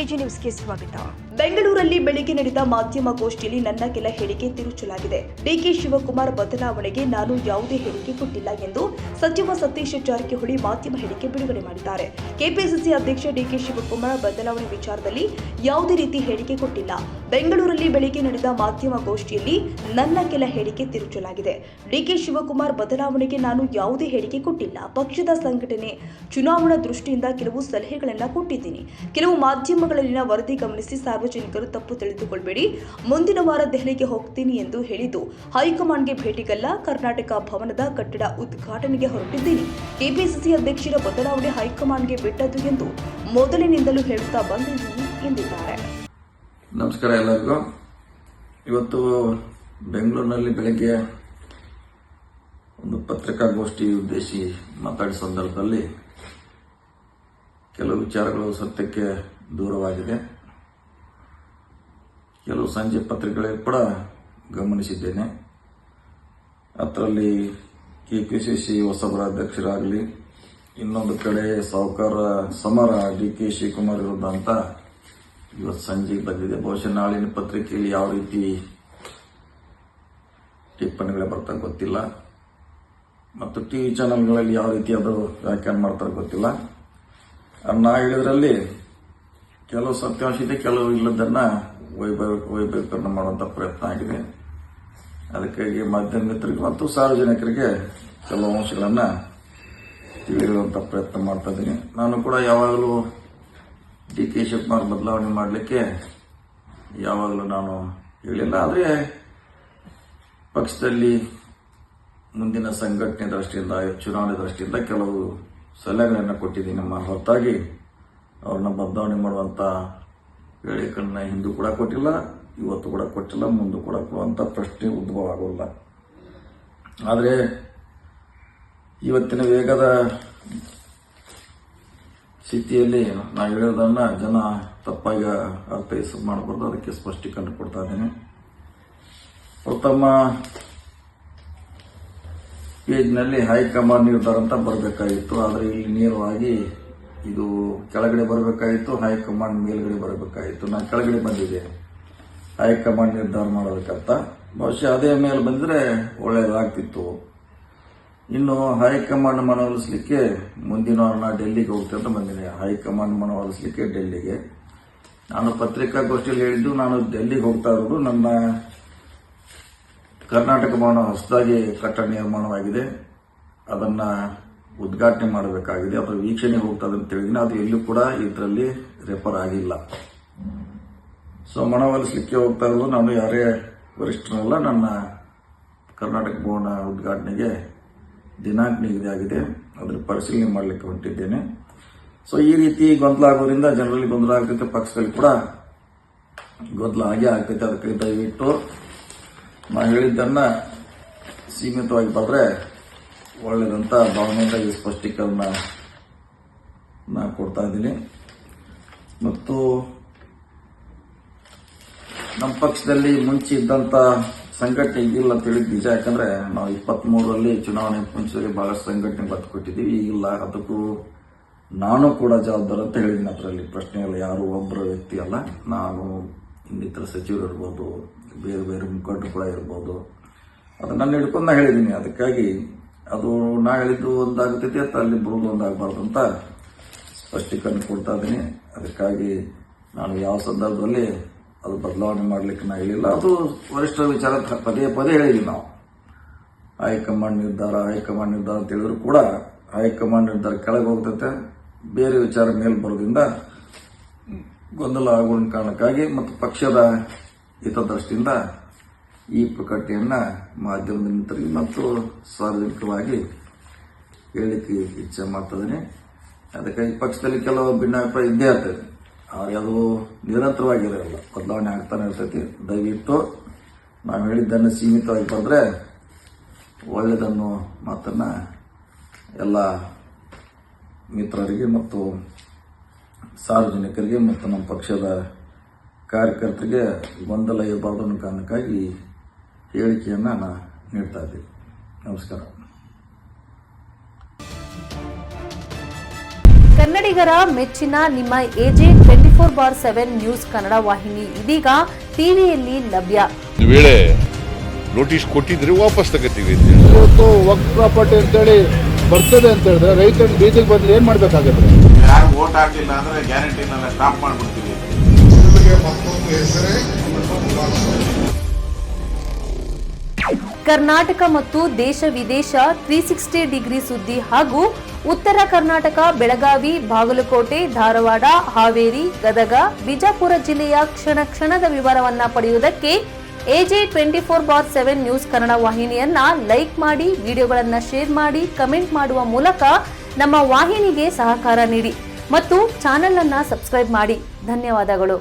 KG ನ್ಯೂಸ್ಗೆ ಸ್ವಾಗತ. ಬೆಂಗಳೂರಲ್ಲಿ ಬೆಳಿಗ್ಗೆ ನಡೆದ ಮಾಧ್ಯಮ ಗೋಷ್ಠಿಯಲ್ಲಿ ನನ್ನ ಕೆಲ ಹೇಳಿಕೆ ತಿರುಚಲಾಗಿದೆ. ಡಿಕೆ ಶಿವಕುಮಾರ್ ಬದಲಾವಣೆಗೆ ನಾನು ಯಾವುದೇ ಹೇಳಿಕೆ ಕೊಟ್ಟಿಲ್ಲ ಎಂದು ಸಚಿವ ಸತೀಶ್ ಜಾರಕಿಹೊಳಿ ಮಾಧ್ಯಮ ಹೇಳಿಕೆ ಬಿಡುಗಡೆ ಮಾಡಿದ್ದಾರೆ. ಕೆಪಿಸಿಸಿ ಅಧ್ಯಕ್ಷ ಡಿಕೆ ಶಿವಕುಮಾರ್ ಬದಲಾವಣೆ ವಿಚಾರದಲ್ಲಿ ಯಾವುದೇ ರೀತಿ ಹೇಳಿಕೆ ಕೊಟ್ಟಿಲ್ಲ. ಬೆಂಗಳೂರಲ್ಲಿ ಬೆಳಿಗ್ಗೆ ನಡೆದ ಮಾಧ್ಯಮ ಗೋಷ್ಠಿಯಲ್ಲಿ ನನ್ನ ಕೆಲ ಹೇಳಿಕೆ ತಿರುಚಲಾಗಿದೆ. ಡಿಕೆ ಶಿವಕುಮಾರ್ ಬದಲಾವಣೆಗೆ ನಾನು ಯಾವುದೇ ಹೇಳಿಕೆ ಕೊಟ್ಟಿಲ್ಲ. ಪಕ್ಷದ ಸಂಘಟನೆ, ಚುನಾವಣಾ ದೃಷ್ಟಿಯಿಂದ ಕೆಲವು ಸಲಹೆಗಳನ್ನು ಕೊಟ್ಟಿದ್ದೀನಿ. ಕೆಲವು ಮಾಧ್ಯಮಗಳಲ್ಲಿನ ವರದಿ ಗಮನಿಸಿ ಸಾರ್ವಜನಿಕರು ತಪ್ಪು ತಿಳಿದುಕೊಳ್ಳಬೇಡಿ. ಮುಂದಿನ ವಾರ ದೆಹಲಿಗೆ ಹೋಗ್ತೀನಿ ಎಂದು ಹೇಳಿದ್ದು ಹೈಕಮಾಂಡ್ಗೆ ಭೇಟಿಗಲ್ಲ, ಕರ್ನಾಟಕ ಭವನದ ಕಟ್ಟಡ ಉದ್ಘಾಟನೆಗೆ ಹೊರಟಿದ್ದೀನಿ. ಕೆಪಿಸಿಸಿ ಅಧ್ಯಕ್ಷರ ಬದಲಾವಣೆ ಹೈಕಮಾಂಡ್ಗೆ ಬಿಟ್ಟದ್ದು ಎಂದು ಮೊದಲಿನಿಂದಲೂ ಹೇಳುತ್ತಾ ಬಂದಿದ್ದೀನಿ ಎಂದಿದ್ದಾರೆ. ನಮಸ್ಕಾರ ಎಲ್ಲರಿಗೂ. ಇವತ್ತು ಬೆಂಗಳೂರಿನಲ್ಲಿ ಬೆಳಗ್ಗೆ ಒಂದು ಪತ್ರಿಕಾಗೋಷ್ಠಿ ಉದ್ದೇಶಿಸಿ ಮಾತಾಡಿದ ಸಂದರ್ಭದಲ್ಲಿ ಕೆಲವು ವಿಚಾರಗಳು ಸತ್ಯಕ್ಕೆ ದೂರವಾಗಿದೆ. ಕೆಲವು ಸಂಜೆ ಪತ್ರಿಕೆಗಳಲ್ಲಿ ಕೂಡ ಗಮನಿಸಿದ್ದೇನೆ. ಅದರಲ್ಲಿ ಕೆಪಿಸಿಸಿ ಹೊಸಬರ ಅಧ್ಯಕ್ಷರಾಗಲಿ, ಇನ್ನೊಂದು ಕಡೆ ಸಾಹುಕಾರ ಸಮರ ಡಿಕೆ ಶಿವಕುಮಾರ್ ವಿರುದ್ಧ ಅಂತ ಇವತ್ತು ಸಂಜೆಗೆ ಬಂದಿದೆ. ಬಹುಶಃ ನಾಳಿನ ಪತ್ರಿಕೆಯಲ್ಲಿ ಯಾವ ರೀತಿ ಟಿಪ್ಪಣಿಗಳೇ ಬರ್ತಾರೆ ಗೊತ್ತಿಲ್ಲ, ಮತ್ತು ಟಿವಿ ಚಾನೆಲ್ಗಳಲ್ಲಿ ಯಾವ ರೀತಿ ಅದು ವ್ಯಾಖ್ಯಾನ ಮಾಡ್ತಾರೆ ಗೊತ್ತಿಲ್ಲ. ನಾ ಹೇಳಿದ್ರಲ್ಲಿ ಕೆಲವು ಸತ್ಯಾಂಶ ಇದೆ, ಕೆಲವು ಇಲ್ಲದನ್ನ ವೈಭವೀಕರಣ ಮಾಡುವಂಥ ಪ್ರಯತ್ನ ಆಗಿದೆ. ಅದಕ್ಕಾಗಿ ಮಾಧ್ಯಮ ಮಿತ್ರರಿಗೆ ಮತ್ತು ಸಾರ್ವಜನಿಕರಿಗೆ ಕೆಲವು ಅಂಶಗಳನ್ನು ತಿಳಿಯುವಂಥ ಪ್ರಯತ್ನ ಮಾಡ್ತಾ ಇದ್ದೀನಿ. ನಾನು ಕೂಡ ಯಾವಾಗಲೂ ಡಿ ಕೆ ಶಿವಕುಮಾರ್ ಬದಲಾವಣೆ ಮಾಡಲಿಕ್ಕೆ ಯಾವಾಗಲೂ ನಾನು ಹೇಳಿಲ್ಲ. ಆದರೆ ಪಕ್ಷದಲ್ಲಿ ಮುಂದಿನ ಸಂಘಟನೆ ದೃಷ್ಟಿಯಿಂದ, ಚುನಾವಣೆ ದೃಷ್ಟಿಯಿಂದ ಕೆಲವು ಸಲಹೆಗಳನ್ನು ಕೊಟ್ಟಿದ್ದೀನಿ. ನಮ್ಮ ಹೊರತಾಗಿ ಅವ್ರನ್ನ ಬದಲಾವಣೆ ಮಾಡುವಂಥ ಹೇಳಿಕೆಗಳನ್ನ ಹಿಂದೂ ಕೂಡ ಕೊಟ್ಟಿಲ್ಲ, ಇವತ್ತು ಕೂಡ ಕೊಟ್ಟಿಲ್ಲ, ಮುಂದೆ ಕೂಡ ಕೊಡುವಂಥ ಪ್ರಶ್ನೆ ಉದ್ಭವ ಆಗೋಲ್ಲ. ಆದರೆ ಇವತ್ತಿನ ವೇಗದ ಸ್ಥಿತಿಯಲ್ಲಿ ನಾವು ಹೇಳೋದನ್ನ ಜನ ತಪ್ಪಾಗಿ ಅರ್ಥೈಸ ಮಾಡಬಾರ್ದು. ಅದಕ್ಕೆ ಸ್ಪಷ್ಟೀಕರಣ ಕೊಡ್ತಾ ಇದ್ದೇನೆ. ಪ್ರಥಮ ಪೇಜ್ನಲ್ಲಿ ಹೈಕಮಾಂಡ್ ನಿರ್ಧಾರ ಅಂತ ಬರಬೇಕಾಗಿತ್ತು. ಆದರೆ ಇಲ್ಲಿ ನೇರವಾಗಿ ಇದು ಕೆಳಗಡೆ ಬರಬೇಕಾಗಿತ್ತು, ಹೈಕಮಾಂಡ್ ಮೇಲ್ಗಡೆ ಬರಬೇಕಾಗಿತ್ತು. ನಾನು ಕೆಳಗಡೆ ಬಂದಿದೆ ಹೈಕಮಾಂಡ್ ನಿರ್ಧಾರ ಮಾಡೋದಕ್ಕಂತ. ಬಹುಶಃ ಅದೇ ಮೇಲೆ ಬಂದರೆ ಒಳ್ಳೆಯದಾಗ್ತಿತ್ತು. ಇನ್ನು ಹೈಕಮಾಂಡ್ ಮನವೊಲಿಸಲಿಕ್ಕೆ ಮುಂದಿನ ವಾರ ನಾ ಡೆಲ್ಲಿಗೆ ಹೋಗ್ತೀನಿ ಅಂತ ಬಂದಿದೆ. ಹೈಕಮಾಂಡ್ ಮನವೊಲಿಸಲಿಕ್ಕೆ ಡೆಲ್ಲಿಗೆ ನಾನು ಪತ್ರಿಕಾಗೋಷ್ಠಿಯಲ್ಲಿ ಹೇಳಿದ್ದು, ನಾನು ಡೆಲ್ಲಿಗೆ ಹೋಗ್ತಾ ಇರೋದು ನನ್ನ ಕರ್ನಾಟಕ ಭವನ ಹೊಸದಾಗಿ ಕಟ್ಟಡ ನಿರ್ಮಾಣವಾಗಿದೆ, ಅದನ್ನ ಉದ್ಘಾಟನೆ ಮಾಡಬೇಕಾಗಿದೆ, ಅದರ ವೀಕ್ಷಣೆ ಹೋಗ್ತದೆ ಅಂತ ಹೇಳಿದ್ದೀನಿ. ಅದು ಎಲ್ಲೂ ಕೂಡ ಇದರಲ್ಲಿ ರೆಫರ್ ಆಗಿಲ್ಲ. ಸೊ ಮನವೊಲಿಸಲಿಕ್ಕೆ ಹೋಗ್ತಾ ಇರೋದು ನಾನು ಯಾರೇ ವರಿಷ್ಠರಲ್ಲ. ನನ್ನ ಕರ್ನಾಟಕ ಭವನ ಉದ್ಘಾಟನೆಗೆ ದಿನಾಂಕ ನಿಗದಿ ಆಗಿದೆ, ಅದರ ಪರಿಶೀಲನೆ ಮಾಡಲಿಕ್ಕೆ ಹೊಂಟಿದ್ದೇನೆ. ಸೊ ಈ ರೀತಿ ಗೊಂದಲ ಆಗೋದ್ರಿಂದ ಜನರಲ್ಲಿ ಗೊಂದಲ ಆಗ್ತೈತೆ, ಪಕ್ಷದಲ್ಲಿ ಕೂಡ ಗೊಂದಲ ಆಗೇ ಆಗ್ತೈತೆ. ಅದಕ್ಕೆ ದಯವಿಟ್ಟು ನಾನು ಹೇಳಿದ್ದನ್ನ ಸೀಮಿತವಾಗಿ ಬರೆದ್ರೆ ಒಳ್ಳೆಯದಂತ ಭಾವನೆಯಿಂದ ಈ ಸ್ಪಷ್ಟೀಕರಣ ನಾನು ಕೊಡ್ತಾ ಇದ್ದೀನಿ. ಮತ್ತು ನಮ್ಮ ಪಕ್ಷದಲ್ಲಿ ಮುಂಚೆ ಇದ್ದಂಥ ಸಂಘಟನೆ ಇದಿಲ್ಲ ಅಂತ ಹೇಳಿದ್ ನಿಜ. ಯಾಕಂದ್ರೆ ನಾವು 23ರಲ್ಲಿ ಚುನಾವಣೆ ಮುಂಚೆ ಬಹಳಷ್ಟು ಸಂಘಟನೆ ಬತ್ತು ಕೊಟ್ಟಿದ್ದೀವಿ, ಈಗಿಲ್ಲ. ಅದಕ್ಕೂ ನಾನು ಕೂಡ ಜವಾಬ್ದಾರ ಅಂತ ಹೇಳಿದ್ದೀನಿ. ಅದರಲ್ಲಿ ಪ್ರಶ್ನೆ ಇಲ್ಲ, ಯಾರು ಒಬ್ಬರ ವ್ಯಕ್ತಿ ಅಲ್ಲ. ನಾನು ಇನ್ನಿತರ ಸಚಿವರು ಇರ್ಬೋದು, ಬೇರೆ ಬೇರೆ ಮುಖಂಡರು ಕೂಡ ಇರ್ಬೋದು, ಅದನ್ನ ನಾನು ಹಿಡ್ಕೊಂಡು ನಾ ಹೇಳಿದ್ದೀನಿ. ಅದಕ್ಕಾಗಿ ಅದು ನಾ ಹೇಳಿದ್ದು ಒಂದಾಗುತ್ತೈತೆ ಅಂತ ಅಲ್ಲಿ ಬರೋದು ಒಂದಾಗಬಾರ್ದು ಅಂತ ಸ್ಪಷ್ಟೀಕರಣ ಕೊಡ್ತಾ ಇದ್ದೀನಿ. ಅದಕ್ಕಾಗಿ ನಾನು ಯಾವ ಸಂದರ್ಭದಲ್ಲಿ ಅದು ಬದಲಾವಣೆ ಮಾಡಲಿಕ್ಕೆ ನಾ ಹೇಳಿಲ್ಲ. ಅದು ವರಿಷ್ಠರ ವಿಚಾರ ಪದೇ ಪದೇ ಹೇಳಿದ್ವಿ ನಾವು. ಹೈಕಮಾಂಡ್ ನಿರ್ಧಾರ ಅಂತ ಹೇಳಿದ್ರು ಕೂಡ ಹೈಕಮಾಂಡ್ ನಿರ್ಧಾರ ಕೆಳಗೆ ಹೋಗ್ತೈತೆ, ಬೇರೆ ವಿಚಾರ ಮೇಲೆ ಬರೋದ್ರಿಂದ ಗೊಂದಲ ಆಗುವ ಕಾರಣಕ್ಕಾಗಿ ಮತ್ತು ಪಕ್ಷದ ಹಿತದೃಷ್ಟಿಯಿಂದ ಈ ಪ್ರಕಟಣೆಯನ್ನ ಮಾಧ್ಯಮದ ಮಿತ್ರರಿಗೆ ಮತ್ತು ಸಾರ್ವಜನಿಕವಾಗಿ ಹೇಳಲಿಕ್ಕೆ ಇಚ್ಛೆ ಮಾಡ್ತಿದ್ದೀನಿ. ಅದಕ್ಕಾಗಿ ಪಕ್ಷದಲ್ಲಿ ಕೆಲವು ಭಿನ್ನಾಭಿಪ್ರಾಯ ಇದ್ದೇ ಆಗ್ತದೆ, ಆದರೆ ಅದು ನಿರಂತರವಾಗಿರೋಲ್ಲ, ಬದಲಾವಣೆ ಆಗ್ತಾನೆ ಇರ್ತೈತಿ. ದಯವಿಟ್ಟು ನಾವು ಹೇಳಿದ್ದನ್ನು ಸೀಮಿತವಾಗಿ ಬರೆದ್ರೆ ಒಳ್ಳೆಯದನ್ನು ಮಾತನ್ನ ಎಲ್ಲ ಮಿತ್ರರಿಗೆ ಮತ್ತು ಸಾರ್ವಜನಿಕರಿಗೆ ಮತ್ತು ನಮ್ಮ ಪಕ್ಷದ ಕಾರ್ಯಕರ್ತರಿಗೆ ಗೊಂದಲ ಇರಬಾರ್ದು ಅನ್ನೋ ಕಾರಣಕ್ಕಾಗಿ ಹೇಳಿಕೆಯನ್ನು ನಾನು ನೀಡ್ತಾ ಇದ್ದೀನಿ. ನಮಸ್ಕಾರ. ಕನ್ನಡಿಗರ ಮೆಚ್ಚಿನ ನಿಮ್ಮ AJ24 24/7 ನ್ಯೂಸ್ ಕನ್ನಡ ವಾಹಿನಿ ಇದೀಗ ಟಿವಿಯಲ್ಲಿ ಲಭ್ಯ. ಒಂದು ವೇಳೆ ನೋಟಿಸ್ ಕೊಟ್ಟಿದ್ರೆ ವಾಪಸ್ ತಗೋತೀವಿ. ಇವತ್ತು ವಕ್ಫ್ ಪ್ರಾಪರ್ಟಿ ಅಂತೇಳಿ ಬರ್ತದೆ ಅಂತ ಹೇಳಿದ್ರೆ ರೈತರ ಬೀದಿಗೆ ಬಂದು ಏನ್ ಮಾಡ್ಬೇಕಾಗತ್ತೆ? ಯಾರು ವೋಟ್ ಹಾಕಲಿಲ್ಲ ಅಂದ್ರೆ ಗ್ಯಾರಂಟಿನೆಲ್ಲ ಸ್ಟಾಪ್ ಮಾಡ್ಬಿಡ್ತೀವಿ. ಕರ್ನಾಟಕ ಮತ್ತು ದೇಶ ವಿದೇಶ 360 ಡಿಗ್ರಿ ಸುದ್ದಿ ಹಾಗೂ ಉತ್ತರ ಕರ್ನಾಟಕ, ಬೆಳಗಾವಿ, ಬಾಗಲಕೋಟೆ, ಧಾರವಾಡ, ಹಾವೇರಿ, ಗದಗ, ಬಿಜಾಪುರ ಜಿಲ್ಲೆಯ ಕ್ಷಣ ಕ್ಷಣದ ವಿವರವನ್ನ ಪಡೆಯುವುದಕ್ಕೆ ಎಜೆ 24/7 ನ್ಯೂಸ್ ಕನ್ನಡ ವಾಹಿನಿಯನ್ನ ಲೈಕ್ ಮಾಡಿ, ವಿಡಿಯೋಗಳನ್ನ ಶೇರ್ ಮಾಡಿ, ಕಮೆಂಟ್ ಮಾಡುವ ಮೂಲಕ ನಮ್ಮ ವಾಹಿನಿಗೆ ಸಹಕಾರ ನೀಡಿ ಮತ್ತು ಚಾನೆಲ್ ಅನ್ನ ಸಬ್ಸ್ಕ್ರೈಬ್ ಮಾಡಿ. ಧನ್ಯವಾದಗಳು.